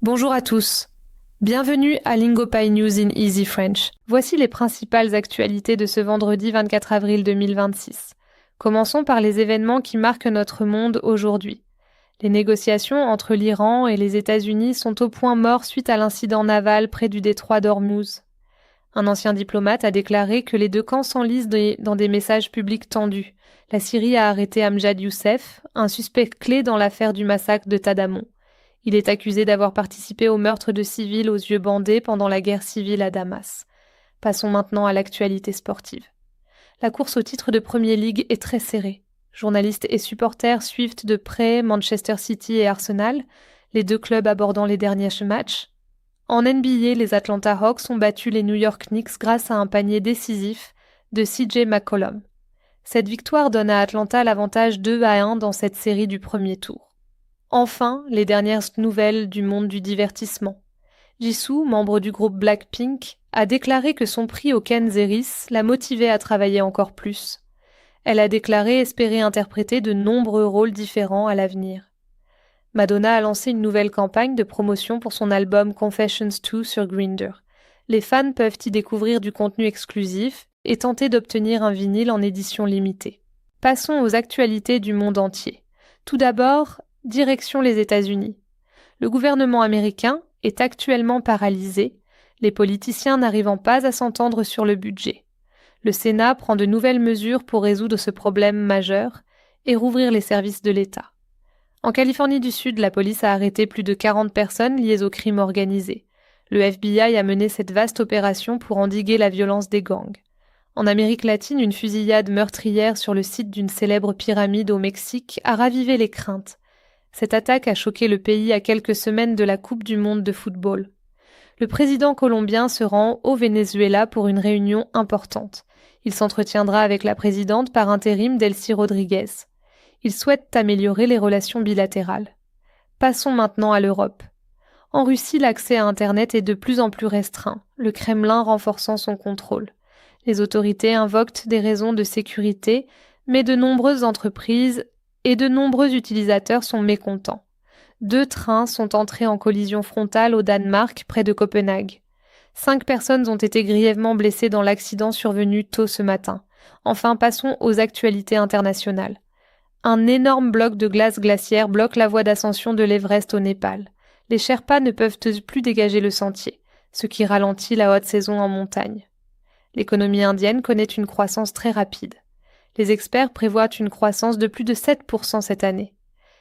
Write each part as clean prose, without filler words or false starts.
Bonjour à tous. Bienvenue à Lingopay News in Easy French. Voici les principales actualités de ce vendredi 24 avril 2026. Commençons par les événements qui marquent notre monde aujourd'hui. Les négociations entre l'Iran et les États-Unis sont au point mort suite à l'incident naval près du détroit d'Ormuz. Un ancien diplomate a déclaré que les deux camps s'enlisent dans des messages publics tendus. La Syrie a arrêté Amjad Youssef, un suspect clé dans l'affaire du massacre de Tadamon. Il est accusé d'avoir participé au meurtre de civils aux yeux bandés pendant la guerre civile à Damas. Passons maintenant à l'actualité sportive. La course au titre de Premier League est très serrée. Journalistes et supporters suivent de près Manchester City et Arsenal, les deux clubs abordant les derniers matchs. En NBA, les Atlanta Hawks ont battu les New York Knicks grâce à un panier décisif de CJ McCollum. Cette victoire donne à Atlanta l'avantage 2-1 dans cette série du premier tour. Enfin, les dernières nouvelles du monde du divertissement. Jisoo, membre du groupe Blackpink, a déclaré que son prix au Ken Zeris l'a motivée à travailler encore plus. Elle a déclaré espérer interpréter de nombreux rôles différents à l'avenir. Madonna a lancé une nouvelle campagne de promotion pour son album Confessions 2 sur Grindr. Les fans peuvent y découvrir du contenu exclusif et tenter d'obtenir un vinyle en édition limitée. Passons aux actualités du monde entier. Tout d'abord, direction les États-Unis. Le gouvernement américain est actuellement paralysé, les politiciens n'arrivant pas à s'entendre sur le budget. Le Sénat prend de nouvelles mesures pour résoudre ce problème majeur et rouvrir les services de l'État. En Californie du Sud, la police a arrêté plus de 40 personnes liées au crime organisé. Le FBI a mené cette vaste opération pour endiguer la violence des gangs. En Amérique latine, une fusillade meurtrière sur le site d'une célèbre pyramide au Mexique a ravivé les craintes. Cette attaque a choqué le pays à quelques semaines de la Coupe du monde de football. Le président colombien se rend au Venezuela pour une réunion importante. Il s'entretiendra avec la présidente par intérim Delcy Rodriguez. Il souhaite améliorer les relations bilatérales. Passons maintenant à l'Europe. En Russie, l'accès à Internet est de plus en plus restreint, le Kremlin renforçant son contrôle. Les autorités invoquent des raisons de sécurité, mais de nombreuses entreprises et de nombreux utilisateurs sont mécontents. 2 trains sont entrés en collision frontale au Danemark, près de Copenhague. 5 personnes ont été grièvement blessées dans l'accident survenu tôt ce matin. Enfin, passons aux actualités internationales. Un énorme bloc de glace glaciaire bloque la voie d'ascension de l'Everest au Népal. Les Sherpas ne peuvent plus dégager le sentier, ce qui ralentit la haute saison en montagne. L'économie indienne connaît une croissance très rapide. Les experts prévoient une croissance de plus de 7% cette année.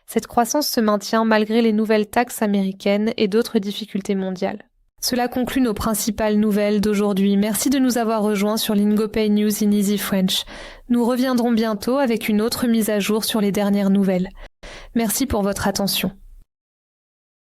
Cette croissance se maintient malgré les nouvelles taxes américaines et d'autres difficultés mondiales. Cela conclut nos principales nouvelles d'aujourd'hui. Merci de nous avoir rejoints sur Lingopay News in Easy French. Nous reviendrons bientôt avec une autre mise à jour sur les dernières nouvelles. Merci pour votre attention.